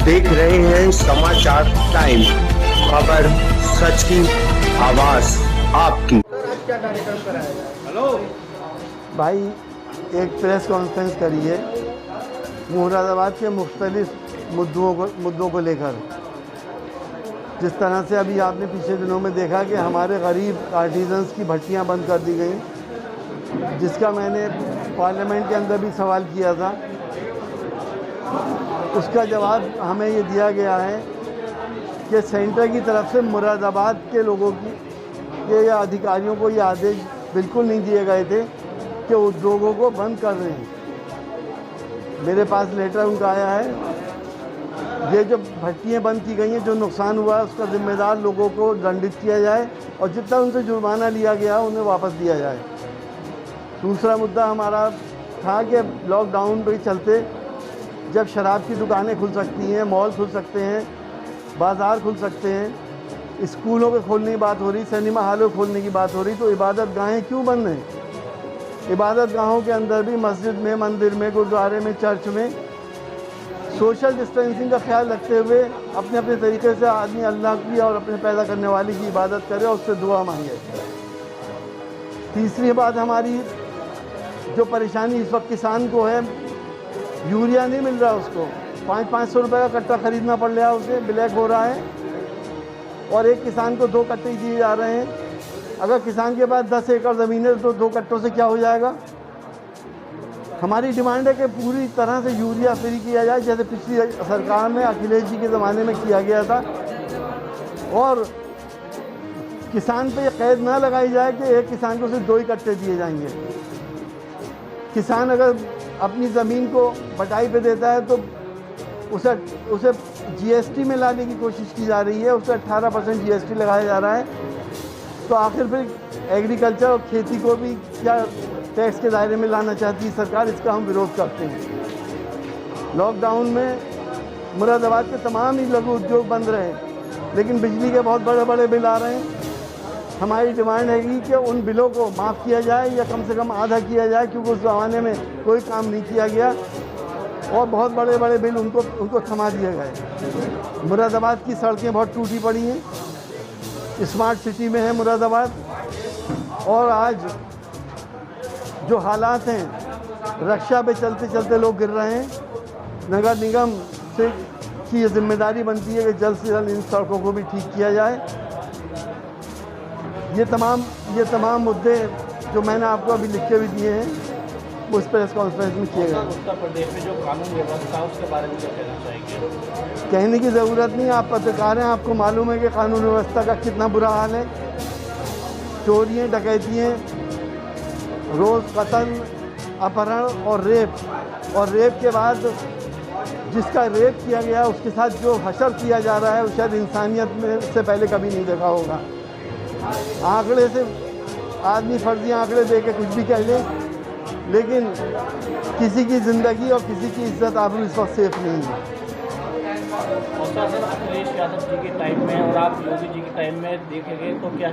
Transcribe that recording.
देख रहे हैं समाचार टाइम, खबर सच की, आवाज आपकी। क्या कार्यक्रम कराया जाए? हेलो भाई, एक प्रेस कॉन्फ्रेंस करी है मुरादाबाद के मुख्तलिफ मुद्दों को लेकर। जिस तरह से अभी आपने पिछले दिनों में देखा कि हमारे गरीब आर्टिजन्स की भट्टियां बंद कर दी गई, जिसका मैंने पार्लियामेंट के अंदर भी सवाल किया था। उसका जवाब हमें ये दिया गया है कि सेंटर की तरफ से मुरादाबाद के लोगों के या अधिकारियों को ये आदेश बिल्कुल नहीं दिए गए थे कि उद्योगों को बंद कर रहे हैं। मेरे पास लेटर उनका आया है। ये जो भट्टियाँ बंद की गई हैं, जो नुकसान हुआ है उसका जिम्मेदार लोगों को दंडित किया जाए और जितना उनसे जुर्माना लिया गया उन्हें वापस दिया जाए। दूसरा मुद्दा हमारा था कि लॉकडाउन के चलते जब शराब की दुकानें खुल सकती हैं, मॉल खुल सकते हैं, बाज़ार खुल सकते हैं, स्कूलों के खोलने की बात हो रही, सिनेमा हॉलों खोलने की बात हो रही, तो इबादत गाहें क्यों बंद हैं? इबादत गाहों के अंदर भी मस्जिद में, मंदिर में, गुरुद्वारे में, चर्च में सोशल डिस्टेंसिंग का ख्याल रखते हुए अपने अपने तरीके से आदमी अल्लाह की और अपने पैदा करने वाले की इबादत करे और उससे दुआ मांगे। तीसरी बात हमारी जो परेशानी इस वक्त किसान को है, यूरिया नहीं मिल रहा, उसको 500 रुपये का कट्टा ख़रीदना पड़ रहा है, उसे ब्लैक हो रहा है और एक किसान को 2 कट्टे दिए जा रहे हैं। अगर किसान के पास 10 एकड़ ज़मीन है तो 2 कट्टों से क्या हो जाएगा? हमारी डिमांड है कि पूरी तरह से यूरिया फ्री किया जाए, जैसे पिछली सरकार में अखिलेश जी के ज़माने में किया गया था, और किसान पे कैद ना लगाई जाए कि एक किसान को सिर्फ 2 ही कट्टे दिए जाएंगे। किसान अगर अपनी ज़मीन को बटाई पे देता है तो उसे जीएसटी में लाने की कोशिश की जा रही है, उसे 18% जीएसटी लगाया जा रहा है। तो आखिर फिर एग्रीकल्चर और खेती को भी क्या टैक्स के दायरे में लाना चाहती है सरकार? इसका हम विरोध करते हैं। लॉकडाउन में मुरादाबाद के तमाम ही लघु उद्योग बंद रहे, लेकिन बिजली के बहुत बड़े बड़े बिल आ रहे हैं। हमारी डिमांड है कि उन बिलों को माफ़ किया जाए या कम से कम आधा किया जाए, क्योंकि उस ज़माने में कोई काम नहीं किया गया और बहुत बड़े बड़े बिल उनको थमा दिए गए। मुरादाबाद की सड़कें बहुत टूटी पड़ी हैं, स्मार्ट सिटी में है मुरादाबाद, और आज जो हालात हैं, रक्षा पे चलते चलते लोग गिर रहे हैं। नगर निगम से की ये जिम्मेदारी बनती है कि जल्द से जल्द इन सड़कों को भी ठीक किया जाए। ये तमाम मुद्दे जो मैंने आपको अभी लिख के भी दिए हैं उस प्रेस कॉन्फ्रेंस में किए गए। उत्तर प्रदेश में जो कानून व्यवस्था उसके बारे में क्या कहना चाहेंगे? कहने की ज़रूरत नहीं, आप पत्रकार हैं, आपको मालूम है कि कानून व्यवस्था का कितना बुरा हाल है। चोरियाँ, डकैतियाँ, रोज़ कत्ल, अपहरण और रेप के बाद जिसका रेप किया गया उसके साथ जो हशर किया जा रहा है वो शायद इंसानियत में से पहले कभी नहीं देखा होगा। आंकड़े से आदमी फर्जी आंकड़े दे के कुछ भी कह ले, लेकिन किसी की ज़िंदगी और किसी की इज्जत आबरू इस वक्त सेफ नहीं है। और सर, अखिलेश यादव जी के टाइम में और आप योगी जी के टाइम में देखेंगे तो क्या